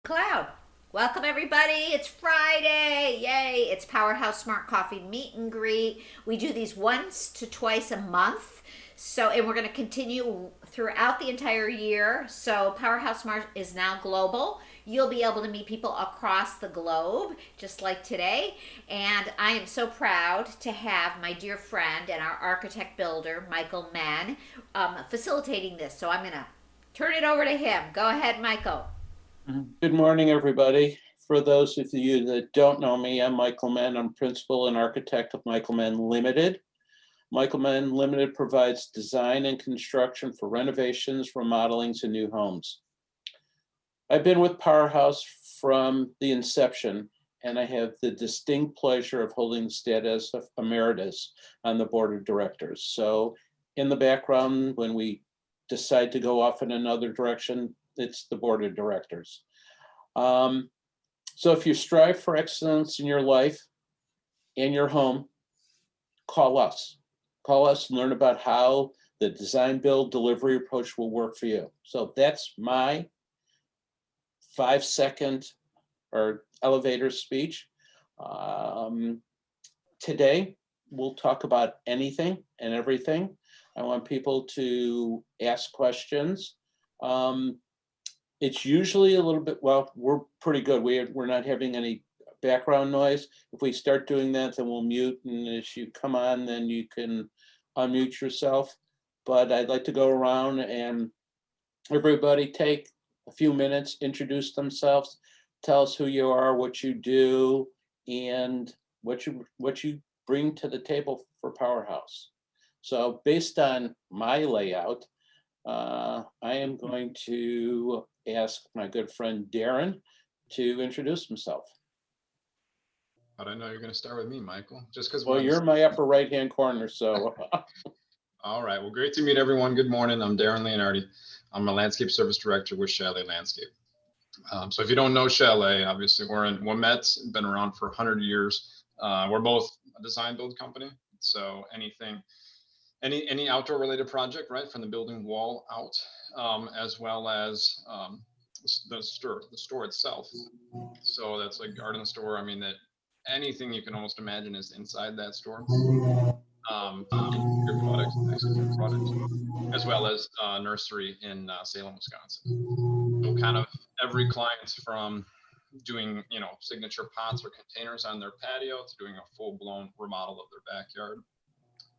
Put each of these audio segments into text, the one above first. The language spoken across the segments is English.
Cloud. Welcome everybody. It's Friday. Yay. It's Powerhouse Smart Coffee meet and greet. We do these once to twice a month. And we're going to continue throughout the entire year. So Powerhouse Smart is now global. You'll be able to meet people across the globe, just like today. And I am so proud to have my dear friend and our architect builder, Michael Menn, facilitating this. So I'm going to turn it over to him. Go ahead, Michael. Good morning, everybody. For those of you that don't know me, I'm Michael Menn. I'm principal and architect of Michael Menn Limited. Michael Menn Limited provides design and construction for renovations, remodelings, and new homes. I've been with Powerhouse from the inception, and I have the distinct pleasure of holding the status of emeritus on the board of directors. So in the background, when we decide to go off in another direction, it's the board of directors. So if you strive for excellence in your life and your home, call us. Call us and learn about how the design, build, delivery approach will work for you. So that's my 5-second or elevator speech. Today, we'll talk about anything and everything. I want people to ask questions. It's usually a little bit, well, we're pretty good. We're not having any background noise. If we start doing that, then we'll mute. And as you come on, then you can unmute yourself. But I'd like to go around and everybody take a few minutes, introduce themselves, tell us who you are, what you do, and what you bring to the table for Powerhouse. So based on my layout, I am going to ask my good friend Darren to introduce himself. But I know you're going to start with me, Michael, just because. Well, you're my upper right-hand corner, so. All right. Well, great to meet everyone. Good morning. I'm Darren Leonardi. I'm a landscape service director with Chalet Landscape. So if you don't know Chalet, obviously we're in Wilmette, been around for 100 years. We're both a design build company. So any outdoor related project, right, from the building wall out, as well as the store itself. So that's like garden store. I mean, that anything you can almost imagine is inside that store. Your products, as well as nursery in Salem, Wisconsin. So kind of every client from doing, signature pots or containers on their patio to doing a full-blown remodel of their backyard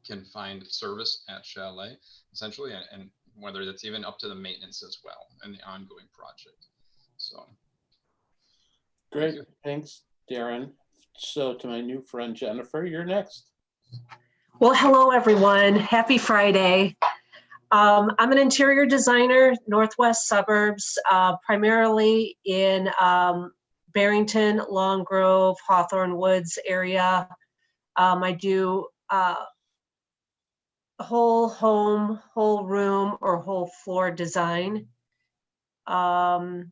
can find service at Chalet, essentially, and whether that's even up to the maintenance as well and the ongoing project. So great. Thanks, Darren. So to my new friend Jennifer, you're next. Well, hello everyone. Happy Friday. I'm an interior designer, Northwest suburbs, primarily in Barrington, Long Grove, Hawthorne Woods area. I do whole home, whole room, or whole floor design. That's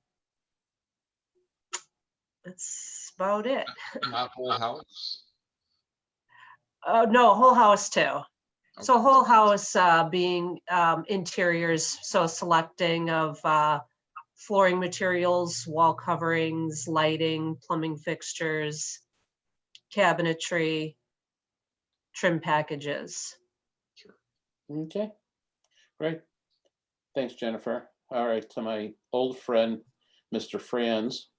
about it. Not whole house? No, whole house too. Okay. So whole house being interiors, so selecting of flooring materials, wall coverings, lighting, plumbing fixtures, cabinetry, trim packages. Sure. Okay, great. Thanks, Jennifer. All right, to my old friend, Mr. Franz.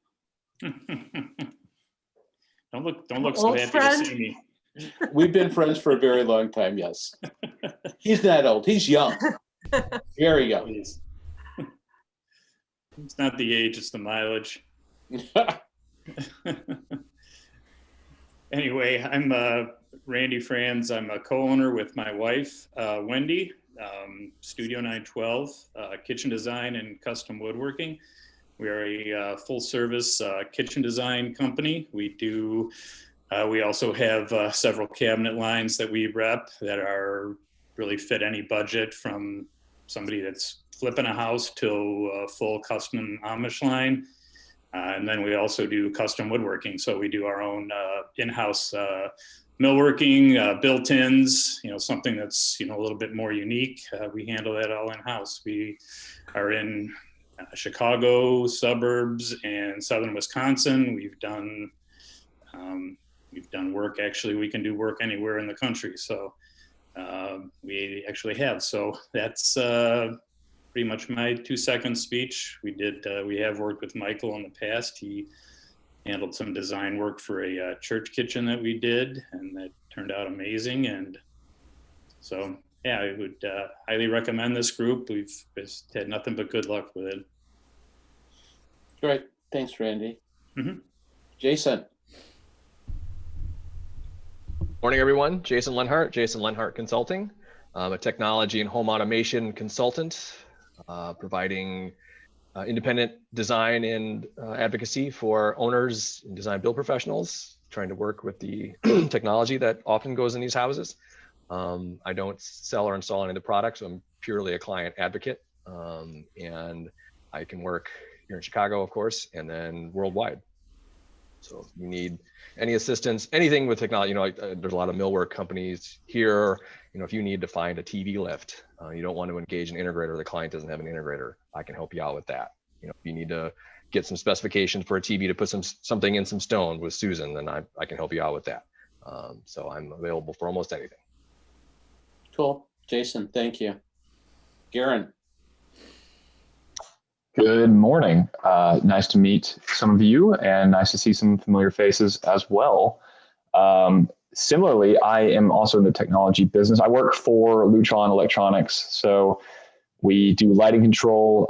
Don't look so happy to see me. We've been friends for a very long time, yes. He's not old, he's young. Very young. It's not the age, it's the mileage. Anyway, I'm Randy Franz. I'm a co-owner with my wife, Wendy, Studio 912, kitchen design and custom woodworking. We are a full service kitchen design company. We also have several cabinet lines that we rep that are really fit any budget, from somebody that's flipping a house to a full custom Amish line. And then we also do custom woodworking. So we do our own in-house millworking, built-ins, something that's, a little bit more unique. We handle that all in-house. We are in Chicago, suburbs, and southern Wisconsin. We've done work. Actually, we can do work anywhere in the country. So we actually have. So that's pretty much my 2-second speech. We have worked with Michael in the past. He handled some design work for a church kitchen that we did, and that turned out amazing. And so, yeah, I would highly recommend this group. We've just had nothing but good luck with it. Great. Thanks, Randy. Mhm. Jason. Morning, everyone. Jason Lenhart, Jason Lenhart Consulting. I'm a technology and home automation consultant, providing independent design and advocacy for owners and design build professionals, trying to work with the technology that often goes in these houses. I don't sell or install any of the products, so I'm purely a client advocate. And I can work here in Chicago, of course, and then worldwide. So if you need any assistance, anything with technology, there's a lot of millwork companies here. If you need to find a TV lift, you don't want to engage an integrator, the client doesn't have an integrator, I can help you out with that. If you need to get some specifications for a TV to put something in some stone with Susan, then I can help you out with that. So I'm available for almost anything. Cool. Jason, thank you. Garen. Good morning. Nice to meet some of you and nice to see some familiar faces as well. Similarly, I am also in the technology business. I work for Lutron Electronics. So we do lighting control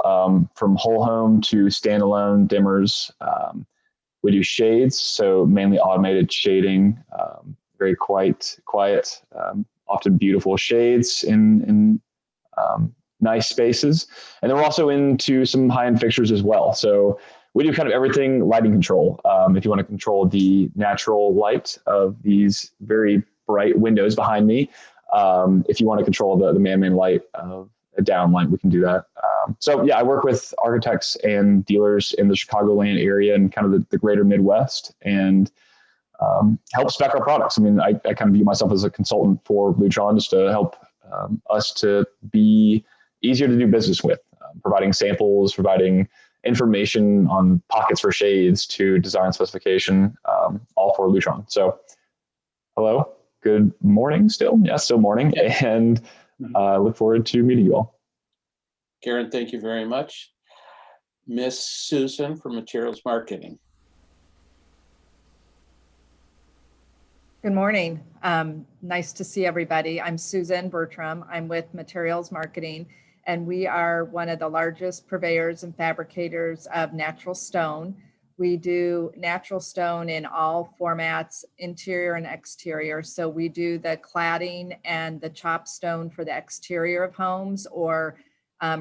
from whole home to standalone dimmers. We do shades, so mainly automated shading, very quiet, often beautiful shades in nice spaces. And then we're also into some high-end fixtures as well. So we do kind of everything lighting control. If you want to control the natural light of these very bright windows behind me, if you want to control the man-made light of a downlight, we can do that. So yeah, I work with architects and dealers in the Chicagoland area and kind of the greater Midwest, and help spec our products. I mean, I kind of view myself as a consultant for Lutron, just to help us to be easier to do business with, providing samples, providing information on pockets for shades to design specification, all for Lutron. So hello, good morning still. Yeah, still morning. And look forward to meeting you all. Karen, thank you very much. Miss Susan from Materials Marketing. Good morning. Nice to see everybody. I'm Susan Bertram. I'm with Materials Marketing, and we are one of the largest purveyors and fabricators of natural stone. We do natural stone in all formats, interior and exterior. So we do the cladding and the chopped stone for the exterior of homes, or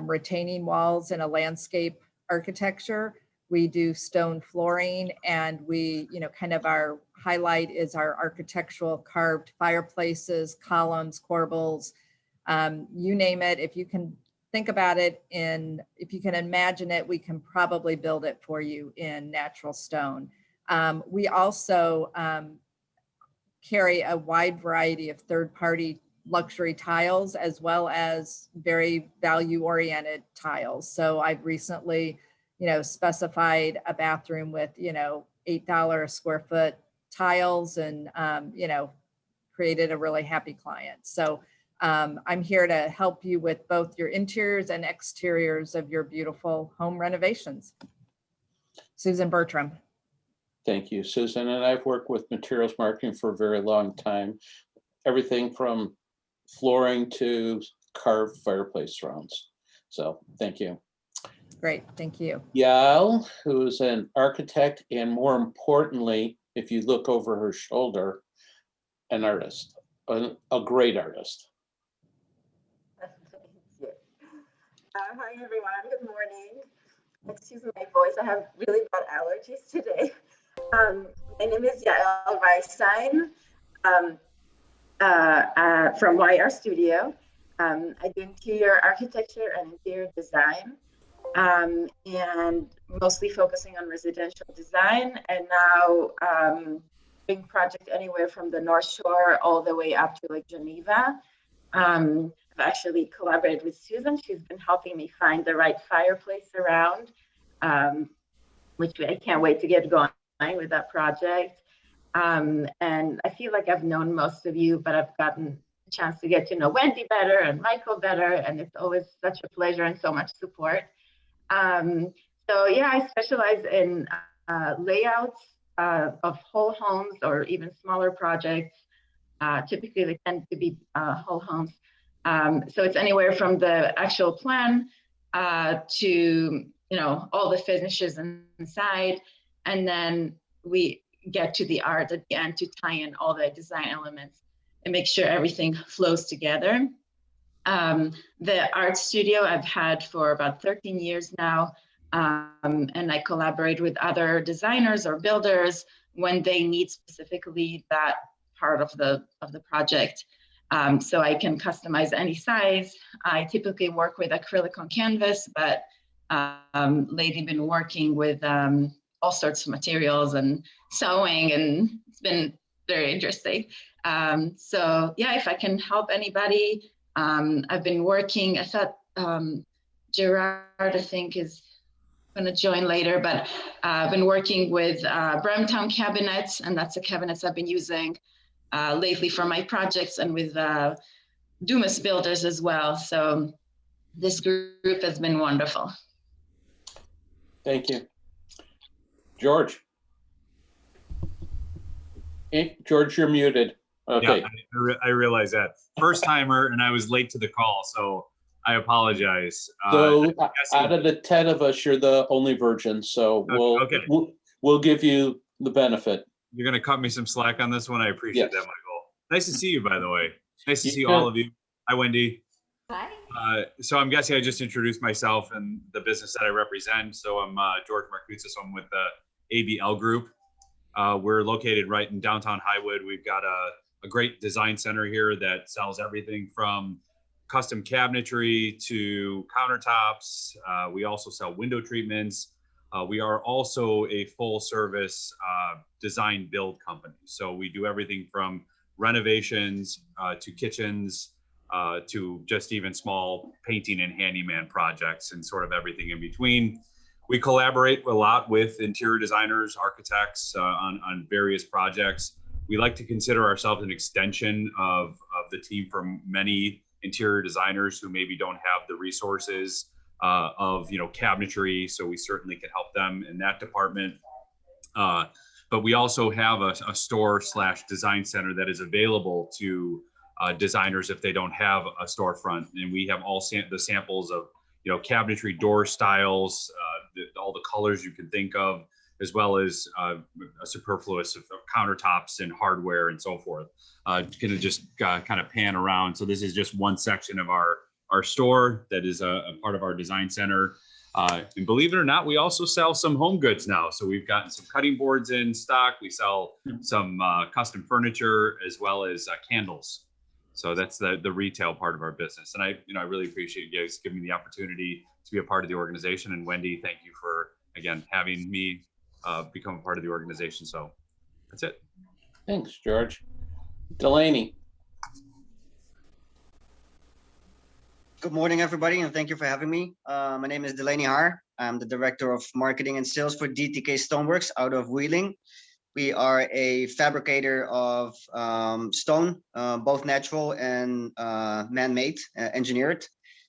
retaining walls in a landscape architecture. We do stone flooring, and we, kind of our highlight is our architectural carved fireplaces, columns, corbels, you name it. If you can think about it if you can imagine it, we can probably build it for you in natural stone. We also carry a wide variety of third-party luxury tiles, as well as very value-oriented tiles. So I've recently, specified a bathroom with, $8 a square foot tiles, and, created a really happy client. So I'm here to help you with both your interiors and exteriors of your beautiful home renovations. Susan Bertram. Thank you, Susan. And I've worked with Materials Marketing for a very long time. Everything from flooring to carved fireplace surrounds. So thank you. Great, thank you. Yael, who's an architect, and more importantly, if you look over her shoulder, an artist, a great artist. Thank you. Hi everyone, good morning. Excuse my voice, I have really bad allergies today. My name is Yael Reistein from YR Studio. I do interior architecture and interior design, and mostly focusing on residential design, and now doing project anywhere from the North Shore all the way up to like Geneva. actually collaborated with Susan. She's been helping me find the right fireplace around, which I can't wait to get going with that project. And I feel like I've known most of you, but I've gotten a chance to get to know Wendy better and Michael better, and it's always such a pleasure and so much support. So yeah, I specialize in layouts of whole homes or even smaller projects. Typically, they tend to be whole homes. So it's anywhere from the actual plan to all the finishes inside, and then we get to the art at the end to tie in all the design elements and make sure everything flows together. The art studio I've had for about 13 years now, and I collaborate with other designers or builders when they need specifically that part of the project. So I can customize any size. I typically work with acrylic on canvas, but lately been working with all sorts of materials and sewing, and it's been very interesting. So yeah, if I can help anybody, I've been working, I thought Gerard, I think, is gonna join later, but I've been working with Bramtown cabinets, and that's the cabinets I've been using lately for my projects, and with Dumas builders as well. So this group has been wonderful. Thank you. George. Hey, George, you're muted. Okay. Yeah, I realize that. First timer, and I was late to the call, so I apologize. So out of the 10 of us, you're the only virgin, so we'll give you the benefit. You're going to cut me some slack on this one. I appreciate that, Michael. Nice to see you, by the way. Nice to see all of you. Hi, Wendy. Hi. So I'm guessing I just introduced myself and the business that I represent. So I'm George Marcoutsis. I'm with the ABL Group. We're located right in downtown Highwood. We've got a great design center here that sells everything from custom cabinetry to countertops. We also sell window treatments. We are also a full service design build company. So we do everything from renovations to kitchens to just even small painting and handyman projects and sort of everything in between. We collaborate a lot with interior designers, architects on various projects. We like to consider ourselves an extension of the team from many interior designers who maybe don't have the resources of cabinetry, so we certainly can help them in that department. But we also have a store/design center that is available to designers if they don't have a storefront, and we have all the samples of cabinetry, door styles, all the colors you can think of, as well as a superfluous of countertops and hardware and so forth. Gonna just kind of pan around. So this is just one section of our store that is a part of our design center. And believe it or not, we also sell some home goods now. So we've gotten some cutting boards in stock. We sell some custom furniture as well as candles. So that's the retail part of our business. And I really appreciate you guys giving me the opportunity to be a part of the organization. And Wendy, thank you for, again, having me become a part of the organization. So that's it. Thanks, George. Delaney. Good morning, everybody, and thank you for having me. My name is Delaney Haar. I'm the Director of Marketing and Sales for DTK Stoneworks out of Wheeling. We are a fabricator of stone, both natural and man-made, engineered.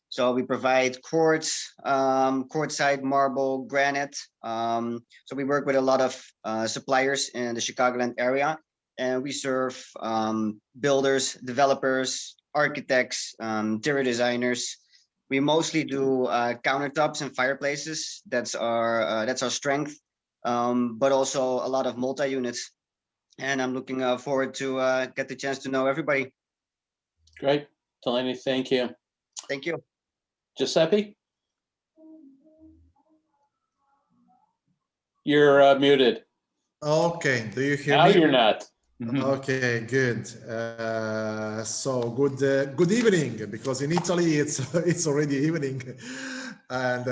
So we provide quartz, quartzite, marble, granite. So we work with a lot of suppliers in the Chicagoland area, and we serve builders, developers, architects, interior designers. We mostly do countertops and fireplaces. That's our strength, but also a lot of multi-units. And I'm looking forward to get the chance to know everybody. Great, Delaney, thank you. Thank you. Giuseppe? You're muted. Okay, do you hear me? Now you're not. Okay, good. So good evening, because in Italy it's already evening. And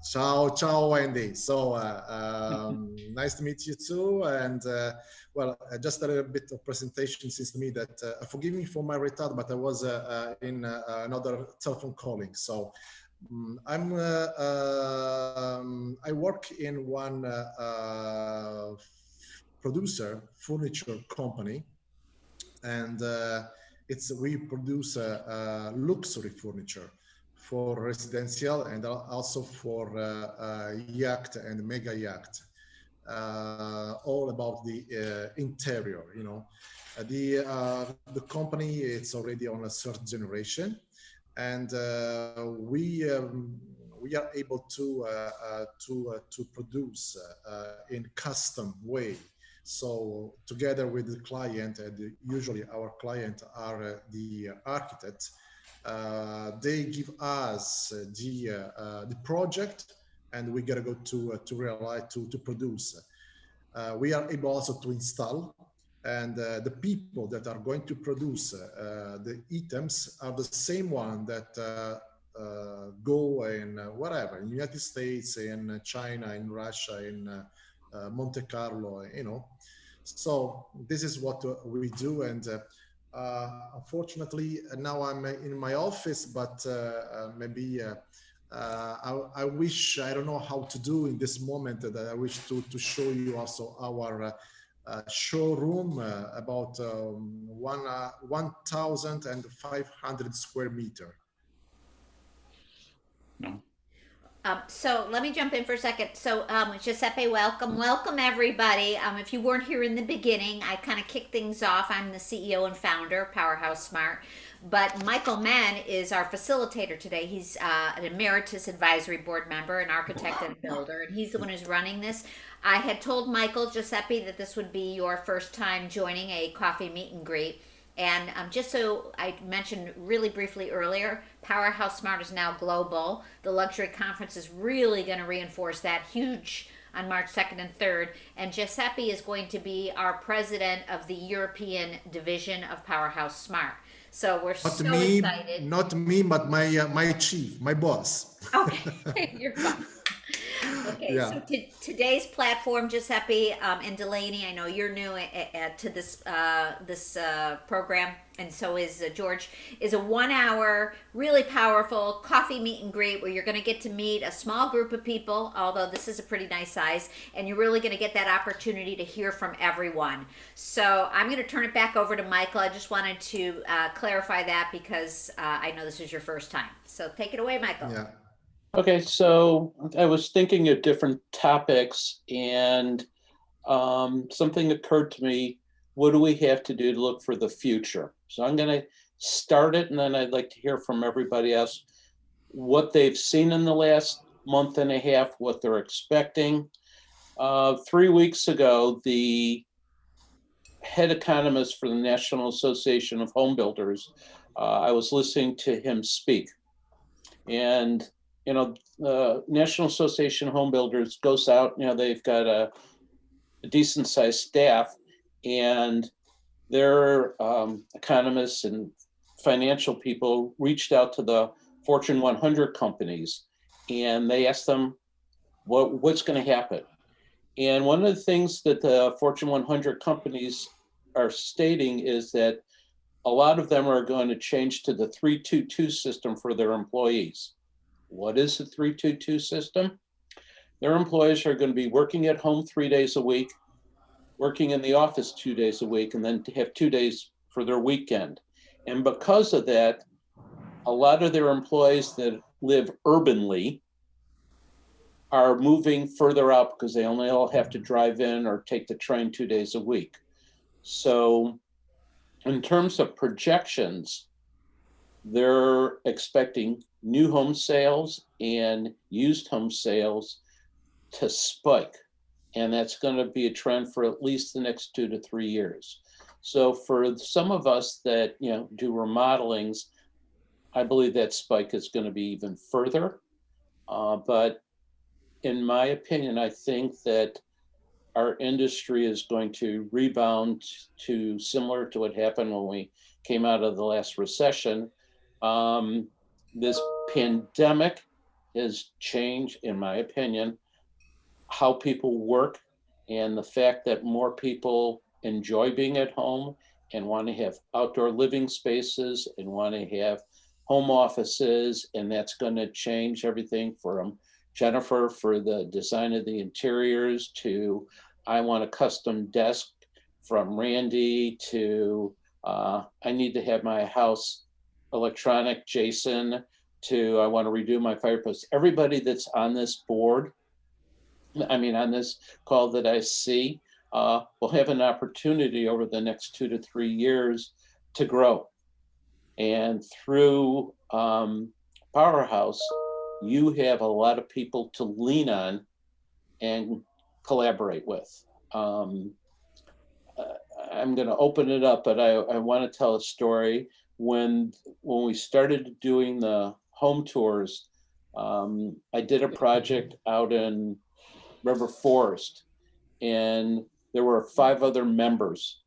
ciao, Wendy. So nice to meet you too. And well, just a little bit of presentation seems to me that, forgive me for my retard, but I was in another telephone calling. So I work in one producer furniture company, and we produce luxury furniture for residential and also for yacht and mega yacht. All about the interior, you know. The company, it's already on a third generation, and we are able to produce in custom way. So together with the client, and usually our client are the architects, they give us the project, and we gotta go to realize to produce. We are able also to install, and the people that are going to produce the items are the same one that go in whatever, in the United States, in China, in Russia, in Monte Carlo, you know. So this is what we do, and unfortunately now I'm in my office, but maybe I wish, I don't know how to do in this moment, that I wish to show you also our showroom, about 1,500 square meter. No. So let me jump in for a second. So Giuseppe, welcome everybody. If you weren't here in the beginning, I kind of kicked things off. I'm the CEO and founder of Powerhouse Smart, but Michael Menn is our facilitator today. He's an emeritus advisory board member, an architect and builder, and he's the one who's running this. I had told Michael Giuseppe that this would be your first time joining a coffee meet and greet. And just so I mentioned really briefly earlier, Powerhouse Smart is now global. The luxury conference is really going to reinforce that, huge on March 2nd and 3rd. And Giuseppe is going to be our president of the European division of Powerhouse Smart. So we're excited. Not me, but my chief, my boss. Okay, you're fine. Okay, Yeah. so today's platform, Giuseppe and Delaney, I know you're new to this program, and so is George, is a 1 hour, really powerful coffee meet and greet where you're going to get to meet a small group of people, although this is a pretty nice size, and you're really going to get that opportunity to hear from everyone. So I'm going to turn it back over to Michael. I just wanted to clarify that because I know this is your first time. So take it away, Michael. Yeah. Okay, so I was thinking of different topics, and something occurred to me. What do we have to do to look for the future? So I'm going to start it, and then I'd like to hear from everybody else what they've seen in the last month and a half, what they're expecting. 3 weeks ago, the head economist for the National Association of Home Builders, I was listening to him speak, and you know, the National Association of Home Builders goes out, you know, they've got a decent sized staff, and their economists and financial people reached out to the Fortune 100 companies, and they asked them what's going to happen. And one of the things that the Fortune 100 companies are stating is that a lot of them are going to change to the 3-2-2 system for their employees. What is the 3-2-2 system? Their employees are going to be working at home 3 days a week, working in the office 2 days a week, and then to have 2 days for their weekend. And because of that, a lot of their employees that live urbanly are moving further out because they only all have to drive in or take the train 2 days a week. So in terms of projections, they're expecting new home sales and used home sales to spike. And that's going to be a trend for at least the next 2 to 3 years. So for some of us that, you know, do remodelings, I believe that spike is going to be even further. But in my opinion, I think that our industry is going to rebound to similar to what happened when we came out of the last recession. This pandemic has changed, in my opinion, how people work, and the fact that more people enjoy being at home and want to have outdoor living spaces and want to have home offices. And that's going to change everything from Jennifer for the design of the interiors to I want a custom desk, from Randy to I need to have my house electronic, Jason, to I want to redo my fireplace. Everybody that's on this board, I mean, on this call that I see, will have an opportunity over the next 2 to 3 years to grow. And through Powerhouse, you have a lot of people to lean on and collaborate with. I'm going to open it up, but I want to tell a story. When we started doing the home tours, I did a project out in River Forest, and there were 5 other members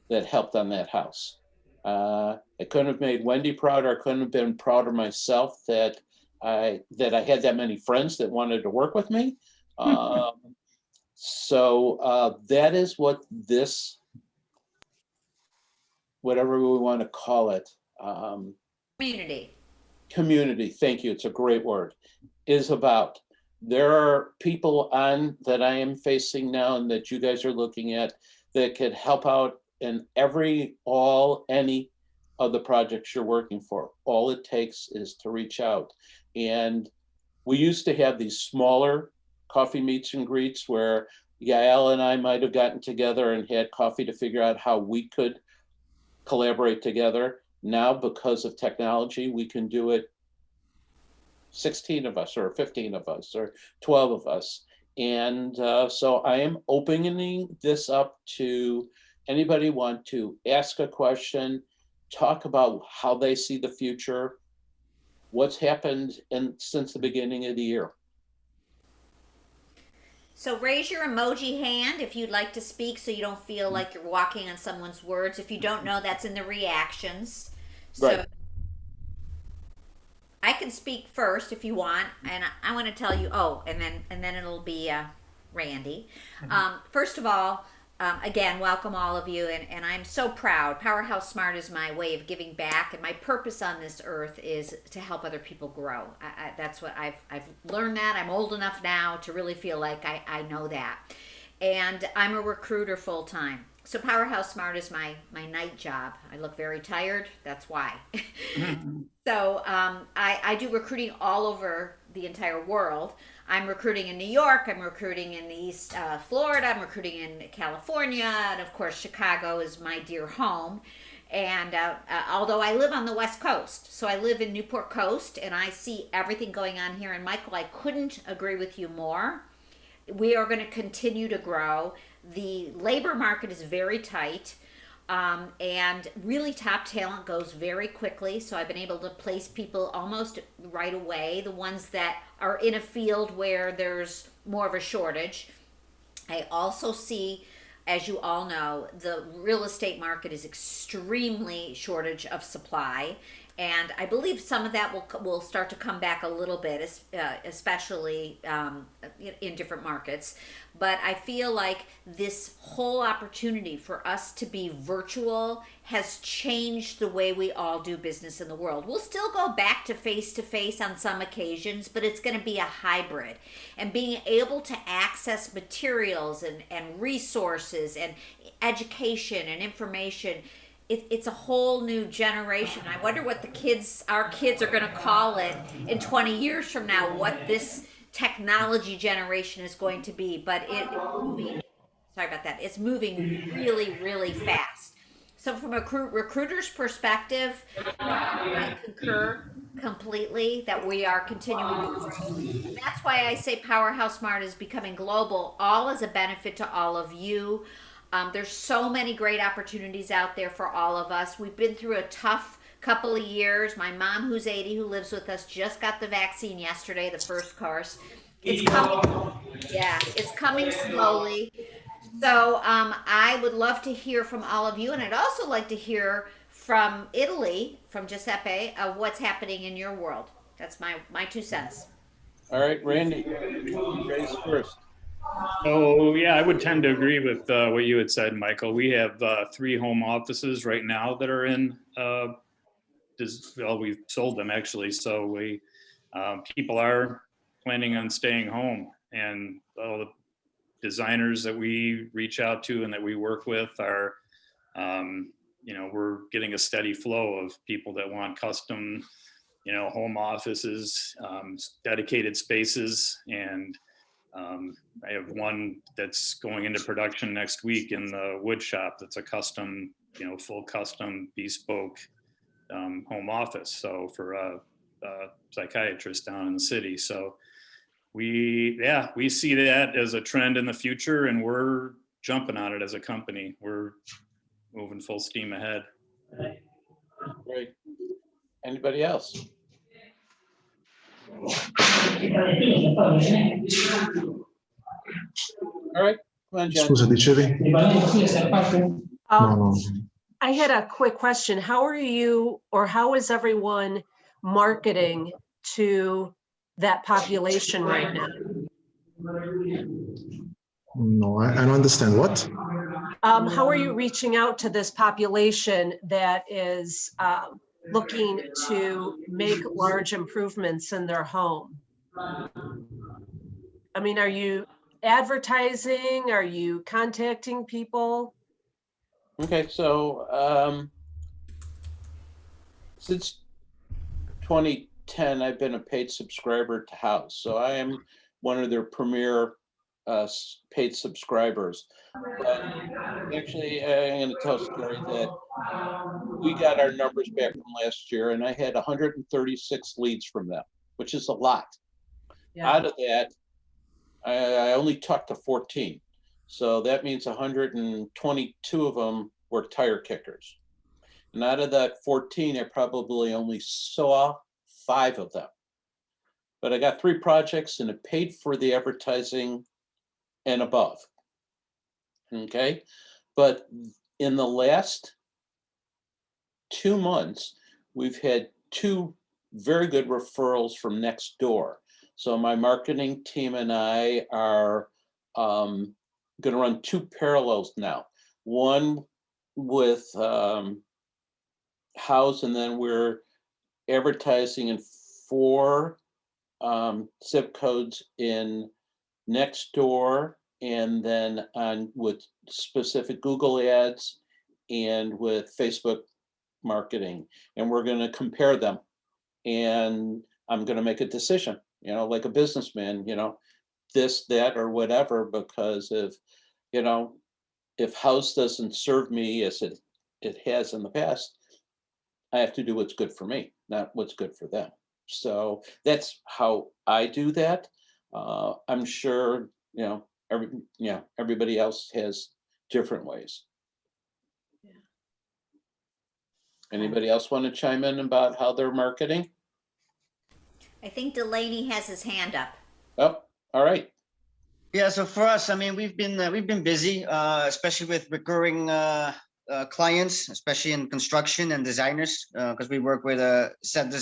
that helped on that house. I couldn't have made Wendy proud, or I couldn't have been prouder myself that I had that many friends that wanted to work with me. So that is what this, whatever we want to call it, community, thank you, it's a great word, is about. There are people on that I am facing now and that you guys are looking at that could help out in any of the projects you're working for. All it takes is to reach out. And we used to have these smaller coffee meets and greets where Yael and I might have gotten together and had coffee to figure out how we could collaborate together. Now, because of technology, we can do it 16 of us or 15 of us or 12 of us. And so I am opening this up to anybody want to ask a question, talk about how they see the future, what's happened since the beginning of the year. So raise your emoji hand if you'd like to speak so you don't feel like you're walking on someone's words. If you don't know, that's in the reactions. So Right. I can speak first if you want, and I want to tell you. Oh, and then it'll be Randy. First of all, again, welcome all of you, and I'm so proud. Powerhouse Smart is my way of giving back, and my purpose on this earth is to help other people grow. That's what I've learned. That I'm old enough now to really feel like I know that, and I'm a recruiter full time. So Powerhouse Smart is my night job. I look very tired. That's why. So I do recruiting all over the entire world. I'm recruiting in New York. I'm recruiting in the East Florida. I'm recruiting in California. And of course, Chicago is my dear home. And although I live on the West Coast, so I live in Newport Coast, and I see everything going on here. And Michael, I couldn't agree with you more. We are going to continue to grow. The labor market is very tight. And really top talent goes very quickly. So I've been able to place people almost right away, the ones that are in a field where there's more of a shortage. I also see, as you all know, the real estate market is extremely shortage of supply. And I believe some of that will start to come back a little bit, especially in different markets. But I feel like this whole opportunity for us to be virtual has changed the way we all do business in the world. We'll still go back to face on some occasions, but it's going to be a hybrid. And being able to access materials and resources and education and information, it's a whole new generation. I wonder what our kids are going to call it in 20 years from now, what this technology generation is going to be. But sorry about that. It's moving really, really fast. So from a recruiter's perspective, I concur completely that we are continuing to grow. And that's why I say Powerhouse Smart is becoming global, all as a benefit to all of you. There's so many great opportunities out there for all of us. We've been through a tough couple of years. My mom, who's 80, who lives with us, just got the vaccine yesterday, the first course. It's coming. Yeah, it's coming slowly. So I would love to hear from all of you, and I'd also like to hear from Italy, from Giuseppe, of what's happening in your world. That's my 2 cents. All right, Randy, you raise first. Oh, yeah, I would tend to agree with what you had said, Michael. We have 3 home offices right now that are in, well, we've sold them actually. So people are planning on staying home, and all the designers that we reach out to and that we work with are, we're getting a steady flow of people that want custom, home offices, dedicated spaces. And I have one that's going into production next week in the wood shop. That's a custom, full custom bespoke home office. So for a psychiatrist down in the city. So we see that as a trend in the future, and we're jumping on it as a company. We're moving full steam ahead. Great. Anybody else? All right, come on, Jen. Scusa, dicevi? No, no. I had a quick question. How are you, or how is everyone marketing to that population right now? No, I don't understand. What? How are you reaching out to this population that is looking to make large improvements in their home? I mean, are you advertising? Are you contacting people? Okay, so since 2010, I've been a paid subscriber to House. So I am one of their premier paid subscribers. But actually, I'm going to tell a story that we got our numbers back from last year, and I had 136 leads from them, which is a lot. Yeah. Out of that, I only talked to 14. So that means 122 of them were tire kickers. And out of that 14, I probably only saw 5 of them. But I got 3 projects and it paid for the advertising and above. Okay. But in the last 2 months, we've had 2 very good referrals from next door. So my marketing team and I are going to run 2 parallels now. One with House, and then we're advertising in 4 zip codes in next door, and then on with specific Google ads and with Facebook marketing, and we're going to compare them, and I'm going to make a decision, like a businessman, this, that, or whatever, because if House doesn't serve me as it has in the past, I have to do what's good for me, not what's good for them. So that's how I do that. I'm sure, everybody else has different ways. Yeah. Anybody else want to chime in about how they're marketing? I think Delaney has his hand up. Oh, all right. Yeah, so for us, I mean, we've been busy, especially with recurring clients, especially in construction and designers, because we work with a set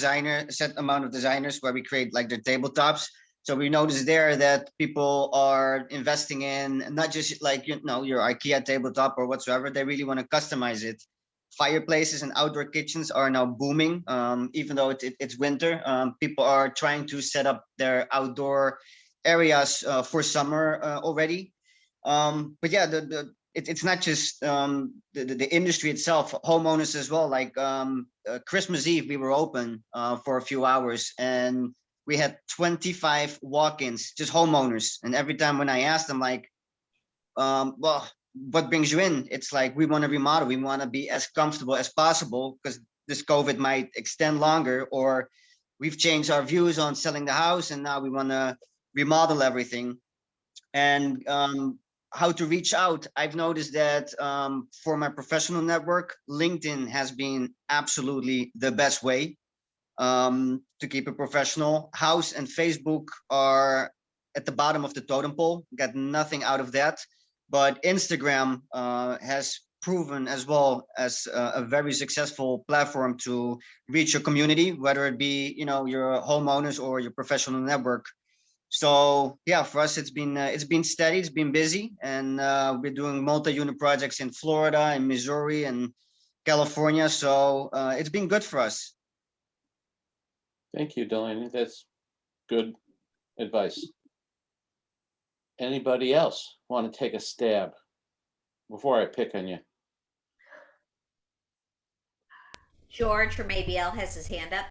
amount of designers where we create like their tabletops. So we noticed there that people are investing in not just like your IKEA tabletop or whatsoever. They really want to customize it. Fireplaces and outdoor kitchens are now booming, even though it's winter. People are trying to set up their outdoor areas for summer already. But yeah, it's not just the industry itself, homeowners as well. Like Christmas Eve, we were open for a few hours, and we had 25 walk-ins, just homeowners. And every time when I asked them, like, well, what brings you in? It's like, we want to remodel. We want to be as comfortable as possible because this COVID might extend longer, or we've changed our views on selling the house and now we want to remodel everything. And how to reach out. I've noticed that for my professional network, LinkedIn has been absolutely the best way to keep it professional. House and Facebook are at the bottom of the totem pole, got nothing out of that. But Instagram has proven as well as a very successful platform to reach your community, whether it be your homeowners or your professional network. So yeah, for us, it's been steady, it's been busy, and we're doing multi-unit projects in Florida, in Missouri, and California. So it's been good for us. Thank you, Delaney. That's good advice. Anybody else want to take a stab before I pick on you? George from ABL has his hand up.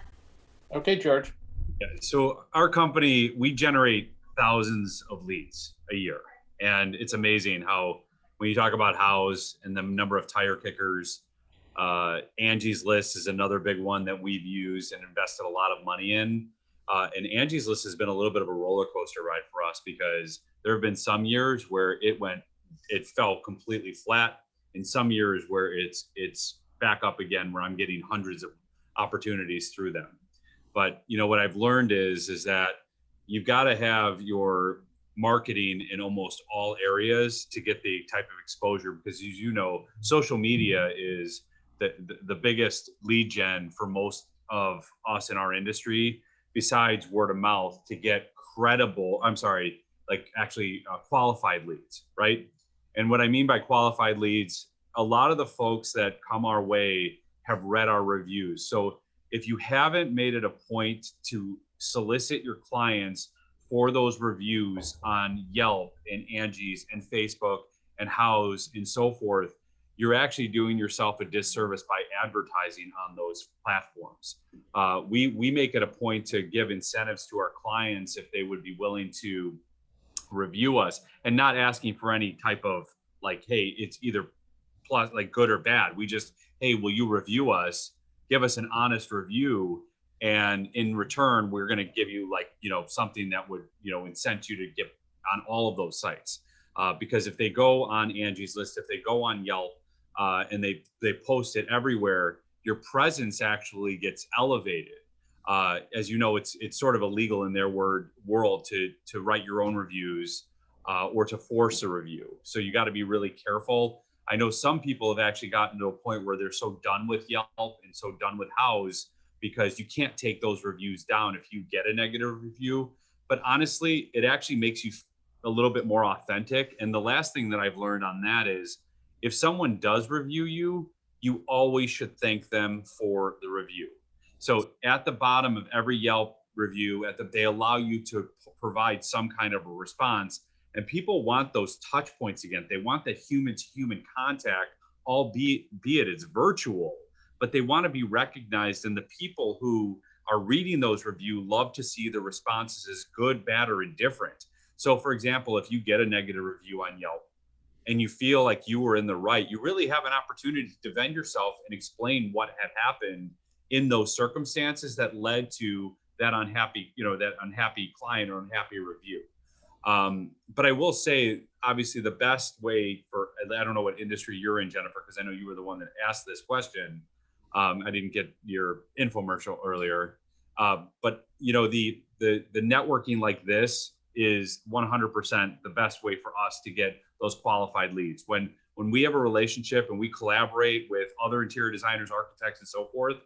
Okay, George. Yeah, so our company, we generate thousands of leads a year. And it's amazing how when you talk about house and the number of tire kickers, Angie's List is another big one that we've used and invested a lot of money in. And Angie's List has been a little bit of a roller coaster ride for us because there have been some years where it fell completely flat, and some years where it's back up again, where I'm getting hundreds of opportunities through them. But what I've learned is that you've got to have your marketing in almost all areas to get the type of exposure, because as you know, social media is the biggest lead gen for most of us in our industry, besides word of mouth, to get qualified leads, right? And what I mean by qualified leads, a lot of the folks that come our way have read our reviews. So if you haven't made it a point to solicit your clients for those reviews on Yelp and Angie's and Facebook and Houzz and so forth, you're actually doing yourself a disservice by advertising on those platforms. We make it a point to give incentives to our clients if they would be willing to review us, and not asking for any type of hey, it's either plus good or bad. We just, hey, will you review us? Give us an honest review, and in return, we're going to give you something that would incent you to get on all of those sites. Because if they go on Angie's List, if they go on Yelp, and they post it everywhere, your presence actually gets elevated. As you know, it's sort of illegal in their world to write your own reviews or to force a review. So you got to be really careful. I know some people have actually gotten to a point where they're so done with Yelp and so done with Houzz, because you can't take those reviews down if you get a negative review. But honestly, it actually makes you a little bit more authentic. And the last thing that I've learned on that is, if someone does review you, you always should thank them for the review. So at the bottom of every Yelp review, they allow you to provide some kind of a response. And people want those touch points again. They want the human-to-human contact, albeit it's virtual, but they want to be recognized. And the people who are reading those reviews love to see the responses as good, bad, or indifferent. So for example, if you get a negative review on Yelp and you feel like you were in the right, you really have an opportunity to defend yourself and explain what had happened in those circumstances that led to that unhappy client or unhappy review. But I will say, obviously, the best way I don't know what industry you're in, Jennifer, because I know you were the one that asked this question. I didn't get your infomercial earlier. But the networking like this is 100% the best way for us to get those qualified leads. When we have a relationship and we collaborate with other interior designers, architects, and so forth,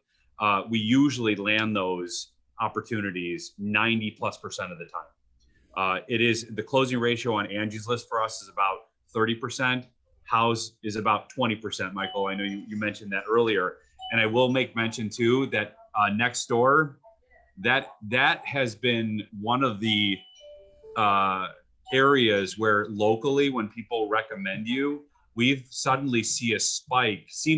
we usually land those opportunities 90+% of the time. It is the closing ratio on Angie's List for us is about 30%. Houzz is about 20%. Michael, I know you mentioned that earlier. And I will make mention too that Nextdoor, that has been one of the areas where locally, when people recommend you, we've suddenly seen a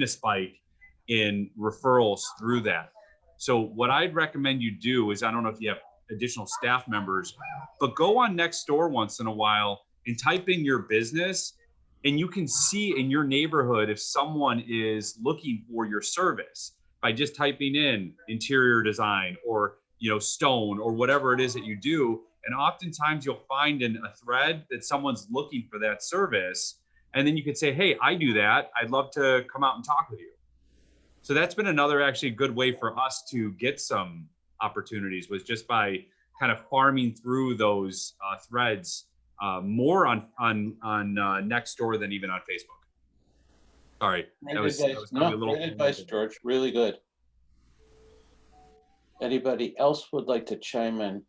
spike in referrals through that. So what I'd recommend you do is, I don't know if you have additional staff members, but go on Nextdoor once in a while and type in your business, and you can see in your neighborhood if someone is looking for your service by just typing in interior design or stone or whatever it is that you do. And oftentimes you'll find in a thread that someone's looking for that service, and then you could say, hey, I do that, I'd love to come out and talk with you. So that's been another actually good way for us to get some opportunities, was just by kind of farming through those threads more on Nextdoor than even on Facebook. Sorry, that was probably a little. Great advice, George. Really good. Anybody else would like to chime in?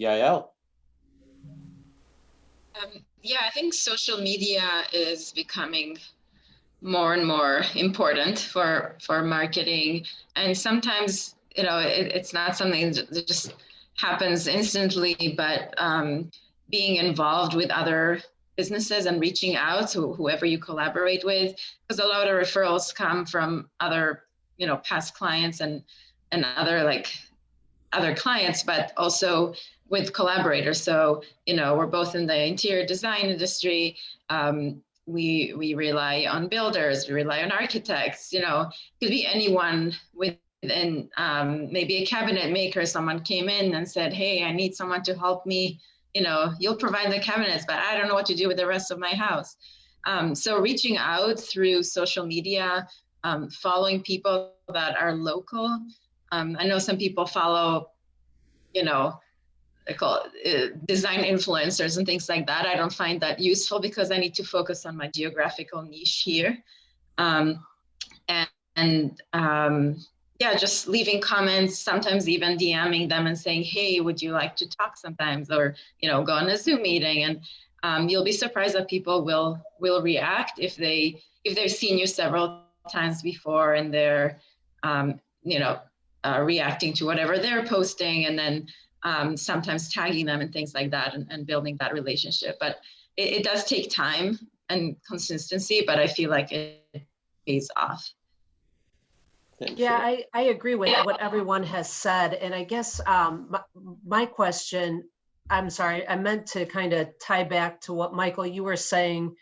Yael? Yeah, I think social media is becoming more and more important for marketing, and sometimes it's not something that just happens instantly, but being involved with other businesses and reaching out to whoever you collaborate with, because a lot of referrals come from other past clients and other clients, but also with collaborators. So, we're both in the interior design industry. We rely on builders, we rely on architects, could be anyone within, maybe a cabinet maker. Someone came in and said, hey, I need someone to help me. You'll provide the cabinets, but I don't know what to do with the rest of my house. So reaching out through social media, following people that are local. I know some people follow, I call it design influencers and things like that. I don't find that useful because I need to focus on my geographical niche here. Yeah, just leaving comments, sometimes even DMing them and saying, hey, would you like to talk sometimes? Or, go on a Zoom meeting. And you'll be surprised that people will react if they've seen you several times before and they're, reacting to whatever they're posting, and then sometimes tagging them and things like that, and building that relationship. But it does take time and consistency, but I feel like it pays off. Yeah, I agree with what everyone has said. And I guess my question, I'm sorry, I meant to kind of tie back to what, Michael, you were saying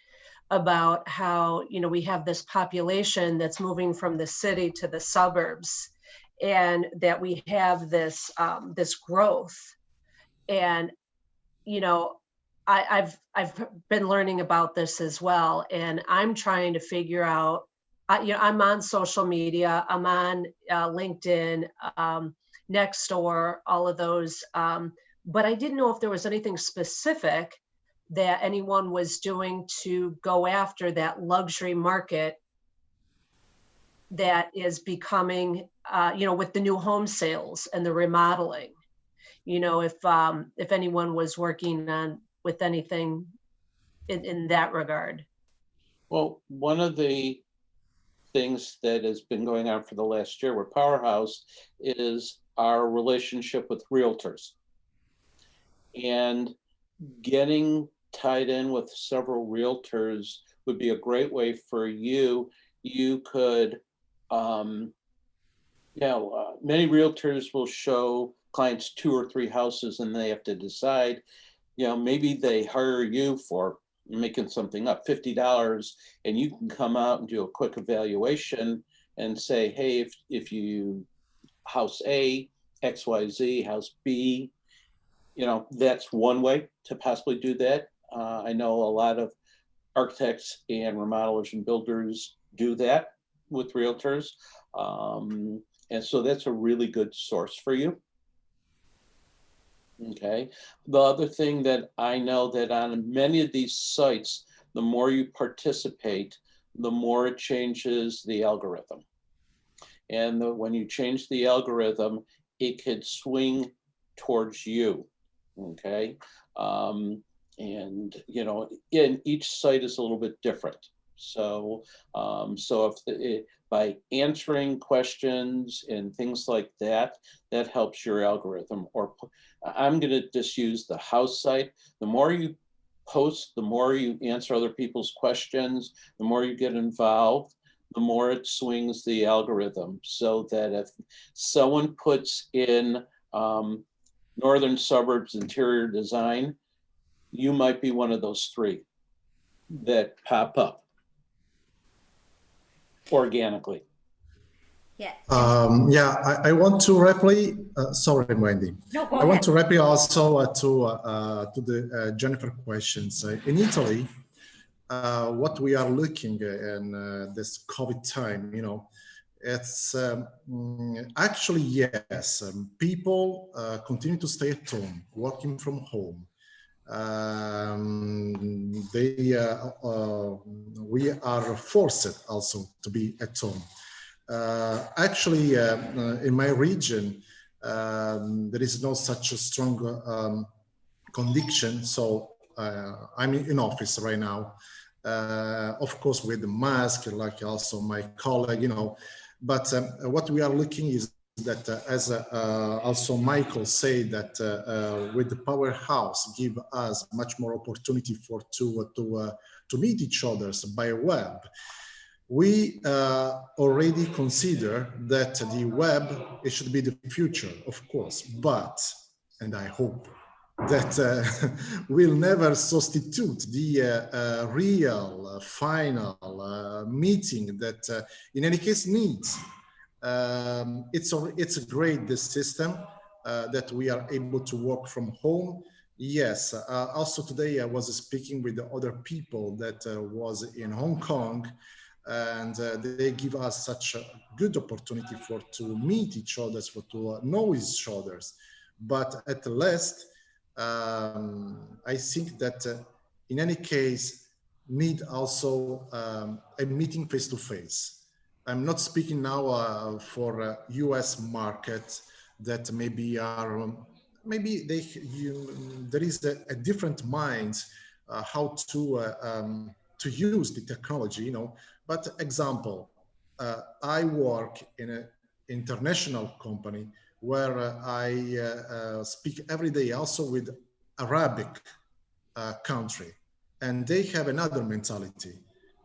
about how, we have this population that's moving from the city to the suburbs, and that we have this this growth. And I've been learning about this as well, and I'm trying to figure out. I'm on social media. I'm on LinkedIn, Nextdoor, all of those. But I didn't know if there was anything specific that anyone was doing to go after that luxury market that is becoming, with the new home sales and the remodeling. If anyone was working on with anything in that regard. Well, one of the things that has been going on for the last year with Powerhouse is our relationship with realtors, and getting tied in with several realtors would be a great way for you. You could, many realtors will show clients 2 or 3 houses, and they have to decide, maybe they hire you for, making something up, $50, and you can come out and do a quick evaluation and say, hey, if you house A, XYZ, house B, that's one way to possibly do that. I know a lot of architects and remodelers and builders do that with realtors. And so that's a really good source for you. Okay. The other thing that I know that on many of these sites, the more you participate, the more it changes the algorithm. And when you change the algorithm, it could swing towards you. Okay. And each site is a little bit different. So, by answering questions and things like that, that helps your algorithm. Or I'm going to just use the house site. The more you post, the more you answer other people's questions, the more you get involved, the more it swings the algorithm. So that if someone puts in northern suburbs interior design, you might be one of those 3 that pop up organically. Yeah. I want to reply. Sorry, Wendy. No, go I ahead. want to reply also to the Jennifer questions. In Italy, what we are looking in this COVID time, it's actually, yes, people continue to stay at home, working from home. We are forced also to be at home. Actually, in my region, there is no such a strong conviction. So I'm in office right now. Of course, with the mask, like also my colleague, but what we are looking is that as also Michael said, that with the powerhouse give us much more opportunity to meet each other by web. We already consider that the web, it should be the future, of course, but, and I hope that will never substitute the real final meeting that in any case needs. It's a great, this system that we are able to work from home. Yes, also today I was speaking with the other people that was in Hong Kong, and they give us such a good opportunity to meet each other, to know each other. But at last, I think that in any case, need also a meeting face to face. I'm not speaking now for US market that maybe are, maybe there is a different mind how to use the technology, But example, I work in an international company where I speak every day also with Arabic country, and they have another mentality.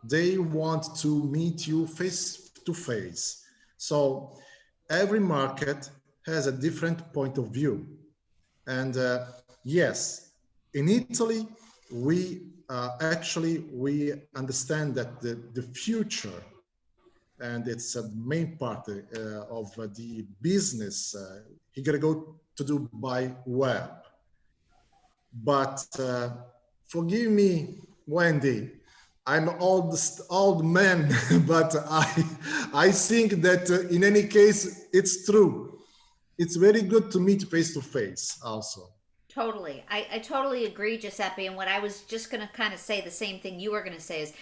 They want to meet you face to face. So every market has a different point of view. And yes, in Italy, we we understand that the future, and it's a main part of the business, you gotta go to do by web. But forgive me, Wendy, I'm old man, but I think that in any case, it's true. It's very good to meet face to face also. Totally. I totally agree, Giuseppe. And what I was just going to kind of say, the same thing you were going to say is,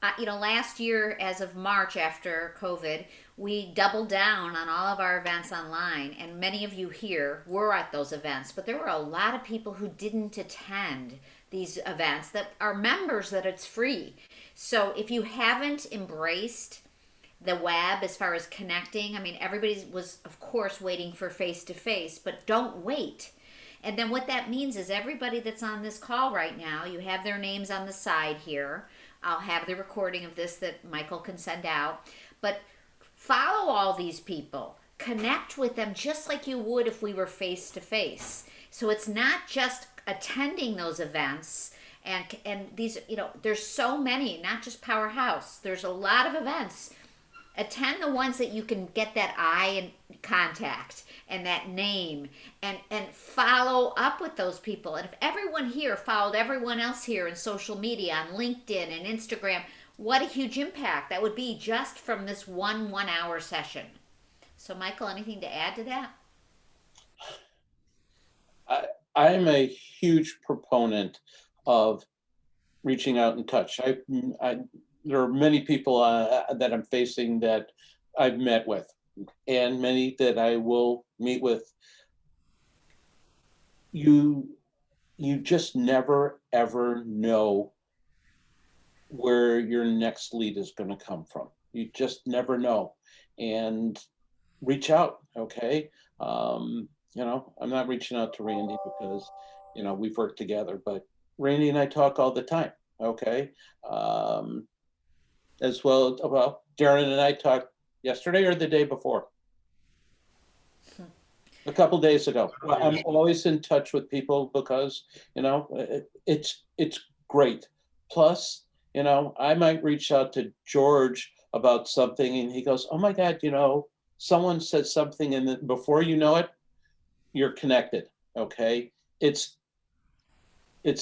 last year, as of March after COVID, we doubled down on all of our events online. And many of you here were at those events, but there were a lot of people who didn't attend these events that are members that it's free. So if you haven't embraced the web as far as connecting, everybody was, of course, waiting for face to face, but don't wait. And then what that means is everybody that's on this call right now, you have their names on the side here. I'll have the recording of this that Michael can send out. But follow all these people. Connect with them just like you would if we were face to face. So it's not just attending those events. And these, there's so many, not just Powerhouse. There's a lot of events. Attend the ones that you can get that eye and contact and that name and follow up with those people. And if everyone here followed everyone else here in social media on LinkedIn and Instagram, what a huge impact that would be just from this one hour session. So Michael, anything to add to that? I'm a huge proponent of reaching out in touch. There are many people that I'm facing that I've met with, and many that I will meet with. You just never, ever know where your next lead is going to come from. You just never know. And reach out, okay? I'm not reaching out to Randy because, we've worked together, but Randy and I talk all the time, okay? As well, Darren and I talked yesterday or the day before? A couple days ago. I'm always in touch with people because, it's great. Plus, I might reach out to George about something and he goes, oh my God, someone said something, and then before you know it, you're connected, okay? It's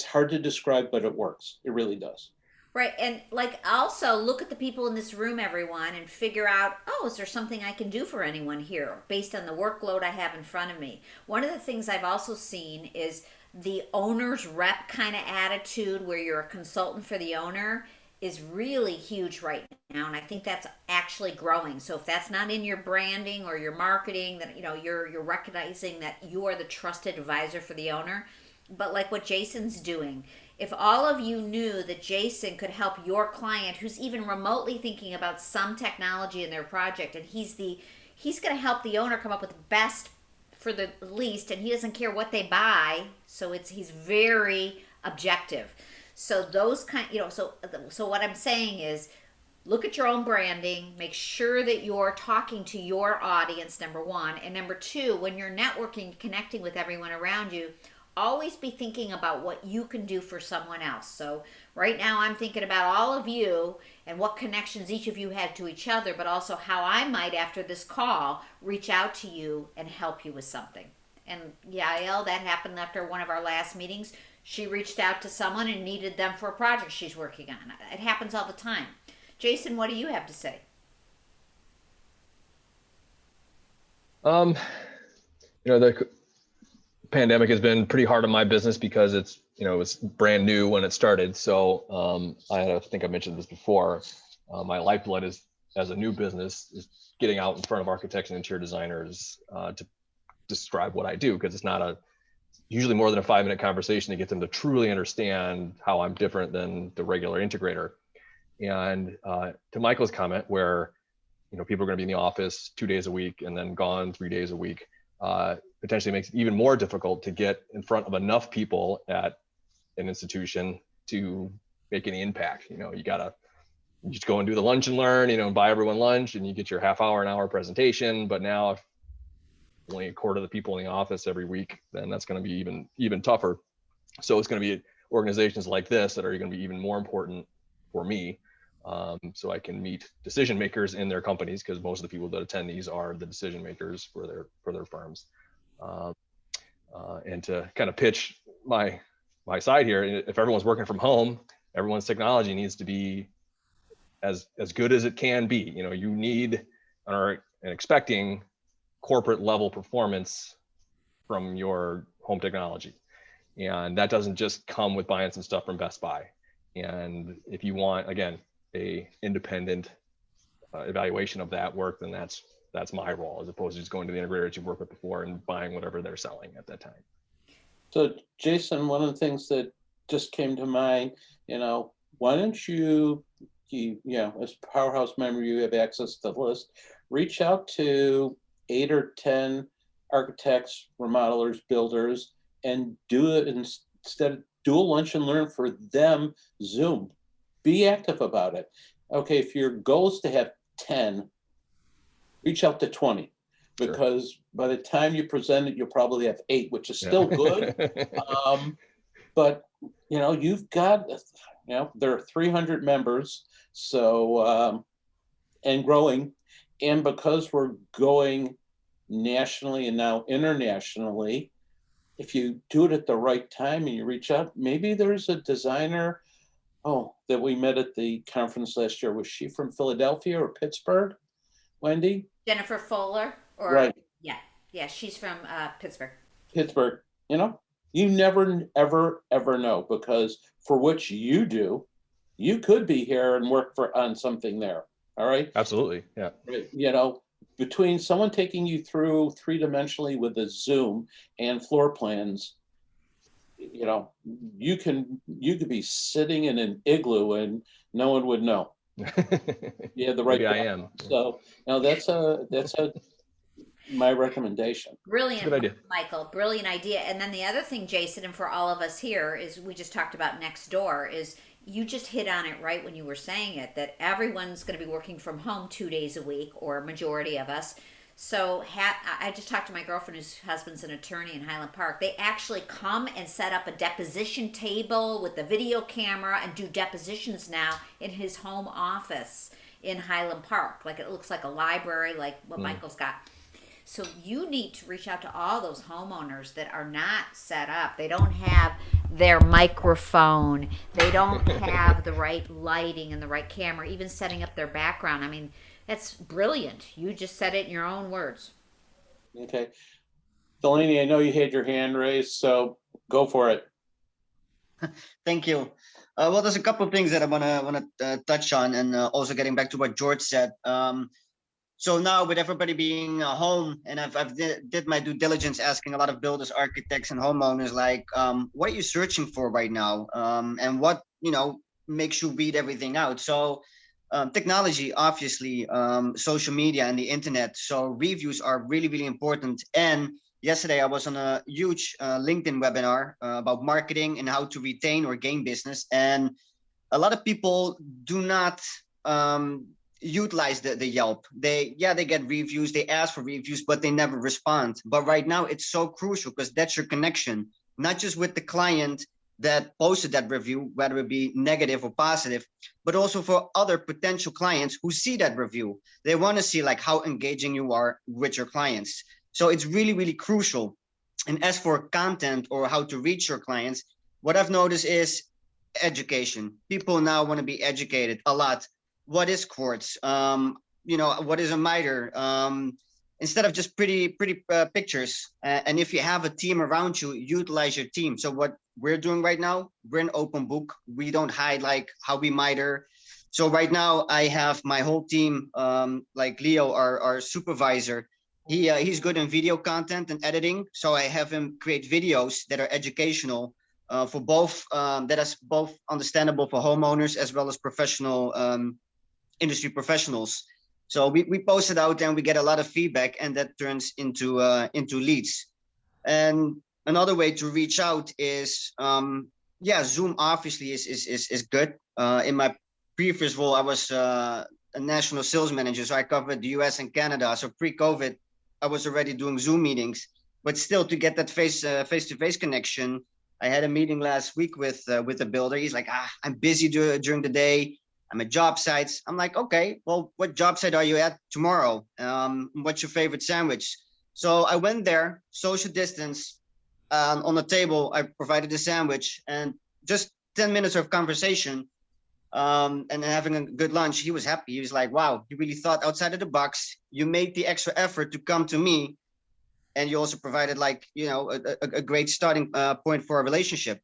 hard to describe, but it works. It really does. Right. And also look at the people in this room, everyone, and figure out, is there something I can do for anyone here based on the workload I have in front of me? One of the things I've also seen is the owner's rep kind of attitude where you're a consultant for the owner is really huge right now. And I think that's actually growing. So if that's not in your branding or your marketing, that, you're recognizing that you are the trusted advisor for the owner. But like what Jason's doing, if all of you knew that Jason could help your client who's even remotely thinking about some technology in their project, and he's going to help the owner come up with the best for the least, and he doesn't care what they buy, so he's very objective. So those kind, so what I'm saying is, look at your own branding, make sure that you're talking to your audience, number one, and number two, when you're networking, connecting with everyone around you, always be thinking about what you can do for someone else. So right now I'm thinking about all of you and what connections each of you have to each other, but also how I might, after this call, reach out to you and help you with something. And Yael, that happened after one of our last meetings. She reached out to someone and needed them for a project she's working on. It happens all the time. Jason, what do you have to say? The pandemic has been pretty hard on my business because it's, it was brand new when it started. So I think I mentioned this before. My lifeblood is, as a new business, is getting out in front of architects and interior designers to describe what I do, because it's not usually more than a 5-minute conversation to get them to truly understand how I'm different than the regular integrator. And to Michael's comment, where people are going to be in the office 2 days a week and then gone 3 days a week, potentially makes it even more difficult to get in front of enough people at an institution to make any impact. You just go and do the lunch and learn, and buy everyone lunch, and you get your an hour presentation. But now, if only a quarter of the people in the office every week, then that's going to be even tougher. So it's going to be organizations like this that are going to be even more important for me, so I can meet decision makers in their companies, because most of the people that attend these are the decision makers for their firms. And to kind of pitch my side here, if everyone's working from home, everyone's technology needs to be as good as it can be. You need and expecting corporate level performance from your home technology, and that doesn't just come with buying some stuff from Best Buy. And if you want, again, a independent evaluation of that work, then that's my role, as opposed to just going to the integrators you've worked with before and buying whatever they're selling at that time. So Jason, one of the things that just came to mind, why don't you as Powerhouse member, you have access to the list, reach out to 8 or 10 architects, remodelers, builders, and do it instead. Do a lunch and learn for them, Zoom. Be active about it. Okay, if your goal is to have 10, reach out to 20, because by the time you present it, you'll probably have 8, which is still good. But you've got, there are 300 members, so and growing, and because we're going nationally and now internationally, if you do it at the right time and you reach out, maybe there's a designer that we met at the conference last year. Was she from Philadelphia or Pittsburgh, Wendy? Jennifer Fuller, or right? Yeah, she's from Pittsburgh. Pittsburgh. You never, ever know, because for what you do, you could be here and work on something there. All right. Absolutely. Yeah. Right. Between someone taking you through 3-dimensionally with a Zoom and floor plans, you could be sitting in an igloo and no one would know. Yeah, the right. Maybe I am. So that's my recommendation. Brilliant, good idea. Michael. Brilliant idea. And then the other thing, Jason, and for all of us here, is we just talked about next door. Is you just hit on it right when you were saying it, that everyone's going to be working from home 2 days a week, or a majority of us. So I just talked to my girlfriend whose husband's an attorney in Highland Park. They actually come and set up a deposition table with the video camera and do depositions now in his home office in Highland Park. Like, it looks like a library, like what Michael's got. So you need to reach out to all those homeowners that are not set up. They don't have their microphone. They don't have the right lighting and the right camera, even setting up their background. I mean, that's brilliant. You just said it in your own words. Okay. Delaney, I know you had your hand raised, so go for it. Thank you. Well, there's a couple of things that I want to touch on, and also getting back to what George said. So now with everybody being home, and I've did my due diligence asking a lot of builders, architects, and homeowners, like, what are you searching for right now? And what, makes you weed everything out? So technology, obviously, social media and the internet. So reviews are really, really important. And yesterday I was on a huge LinkedIn webinar about marketing and how to retain or gain business. And a lot of people do not utilize the Yelp. They get reviews, they ask for reviews, but they never respond. But right now it's so crucial because that's your connection, not just with the client that posted that review, whether it be negative or positive, but also for other potential clients who see that review. They want to see like how engaging you are with your clients. So it's really, really crucial. And as for content or how to reach your clients, what I've noticed is education. People now want to be educated a lot. What is quartz? What is a miter? Instead of just pretty pictures. And if you have a team around you, utilize your team. So what we're doing right now, we're an open book. We don't hide like how we miter. So right now I have my whole team, like Leo, our supervisor. He's good in video content and editing. So I have him create videos that are educational for both, that is both understandable for homeowners as well as professional industry professionals. So we post it out and we get a lot of feedback, and that turns into leads. And another way to reach out is Zoom obviously is good. In my previous role, I was a national sales manager, so I covered the US and Canada. So pre-COVID, I was already doing Zoom meetings, but still to get that face-to-face connection. I had a meeting last week with a builder. He's like, I'm busy during the day. I'm at job sites. I'm like, okay, well, what job site are you at tomorrow? What's your favorite sandwich? So I went there, social distance, on the table. I provided a sandwich, and just 10 minutes of conversation, and having a good lunch. He was happy. He was like, wow, you really thought outside of the box. You made the extra effort to come to me. And you also provided a great starting point for a relationship.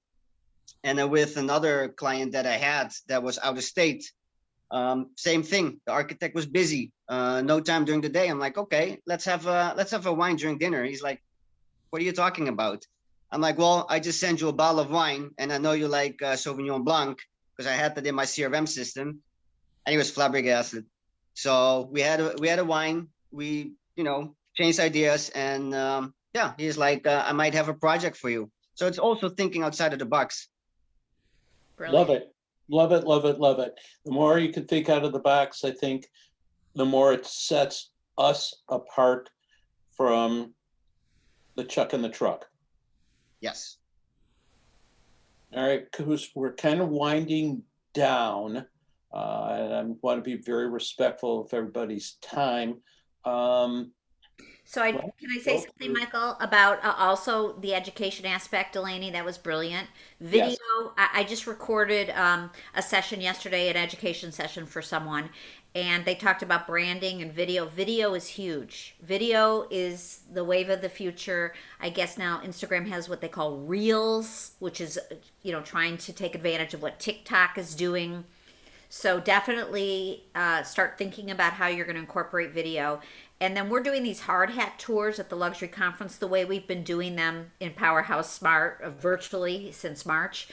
And then with another client that I had that was out of state, same thing. The architect was busy, no time during the day. I'm like, okay, let's have a wine during dinner. He's like, what are you talking about? I'm like, well, I just sent you a bottle of wine, and I know you like Sauvignon Blanc because I had that in my CRM system. And he was flabbergasted. So we had a wine. We changed ideas, and he's like, I might have a project for you. So it's also thinking outside of the box. Brilliant. Love it. Love it, love it, love it. The more you can think out of the box, I think the more it sets us apart from the chuck in the truck. Yes. All right, because we're kind of winding down, and I want to be very respectful of everybody's time. So can I say something, Michael, about also the education aspect, Delaney? That was brilliant. Video, yes. I just recorded a session yesterday, an education session for someone, and they talked about branding and video. Video is huge. Video is the wave of the future. I guess now Instagram has what they call Reels, which is, trying to take advantage of what TikTok is doing. So definitely start thinking about how you're going to incorporate video. And then we're doing these hard hat tours at the luxury conference the way we've been doing them in Powerhouse Smart virtually since March.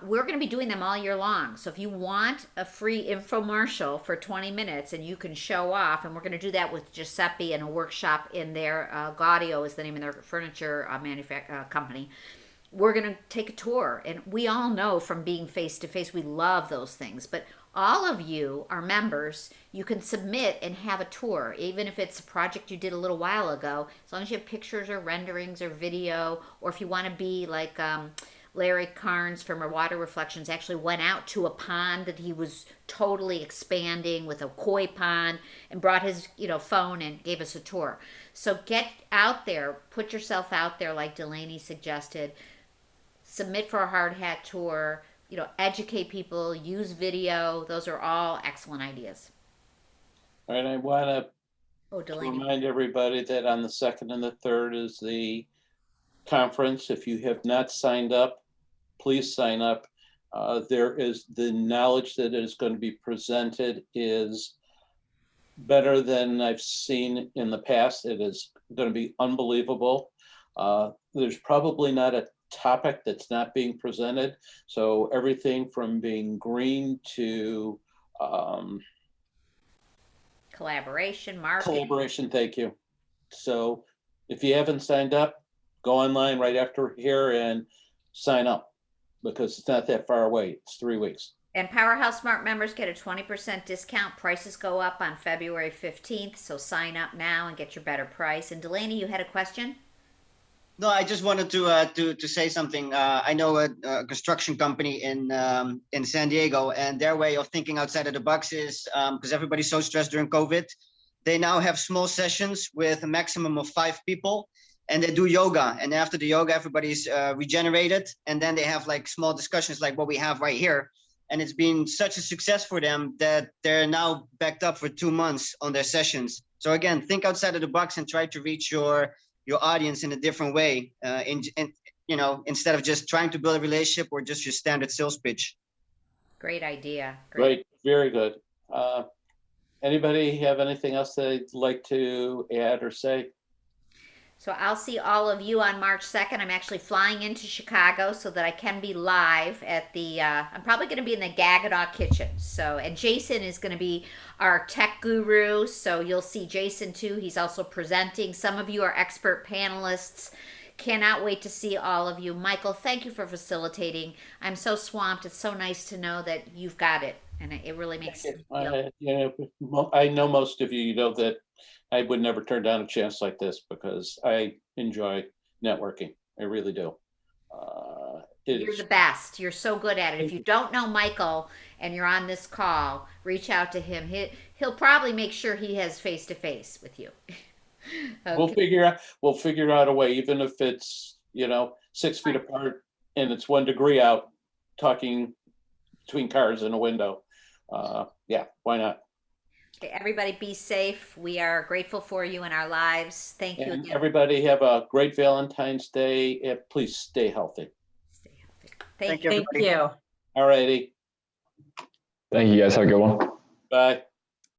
We're going to be doing them all year long. So if you want a free infomercial for 20 minutes and you can show off, and we're going to do that with Giuseppe and a workshop in their Gaudio is the name of their furniture company. We're going to take a tour. And we all know from being face-to-face, we love those things. But all of you are members. You can submit and have a tour, even if it's a project you did a little while ago, as long as you have pictures or renderings or video, or if you want to be like Larry Carnes from Water Reflections actually went out to a pond that he was totally expanding with a koi pond and brought his phone and gave us a tour. So get out there, put yourself out there like Delaney suggested, submit for a hard hat tour, educate people, use video. Those are all excellent ideas. All right, I want to remind everybody that on the 2nd and the 3rd is the conference. If you have not signed up, please sign up. There is the knowledge that is going to be presented is better than I've seen in the past. It is going to be unbelievable. There's probably not a topic that's not being presented. So everything from being green to Collaboration, marketing. collaboration, thank you. So if you haven't signed up, go online right after here and sign up, because it's not that far away. It's 3 weeks. And Powerhouse Smart members get a 20% discount. Prices go up on February 15th, so sign up now and get your better price. And Delaney, you had a question? No, I just wanted to say something. I know a construction company in San Diego, and their way of thinking outside of the box is because everybody's so stressed during COVID, they now have small sessions with a maximum of 5 people, and they do yoga. And after the yoga, everybody's regenerated, and then they have like small discussions like what we have right here. And it's been such a success for them that they're now backed up for 2 months on their sessions. So again, think outside of the box and try to reach your audience in a different way, instead of just trying to build a relationship or just your standard sales pitch. Great idea. Great, very good. Anybody have anything else they'd like to add or say? So I'll see all of you on March 2nd. I'm actually flying into Chicago so that I can be live at the, I'm probably going to be in the Gagadaw kitchen. So, and Jason is going to be our tech guru. So you'll see Jason too. He's also presenting. Some of you are expert panelists. Cannot wait to see all of you. Michael, thank you for facilitating. I'm so swamped. It's so nice to know that you've got it. And it really makes me feel. I know most of you, you know that I would never turn down a chance like this because I enjoy networking. I really do. You're the best. You're so good at it. If you don't know Michael and you're on this call, reach out to him. He'll probably make sure he has face-to-face with you. Okay. We'll figure out a way, even if it's 6 feet apart and it's 1 degree out, talking between cars in a window. Yeah, why not? Okay, everybody be safe. We are grateful for you in our lives. Thank you And again. everybody have a great Valentine's Day. And please stay healthy. Stay healthy. Thank you. All righty. Thank you guys. Have a good one. Bye.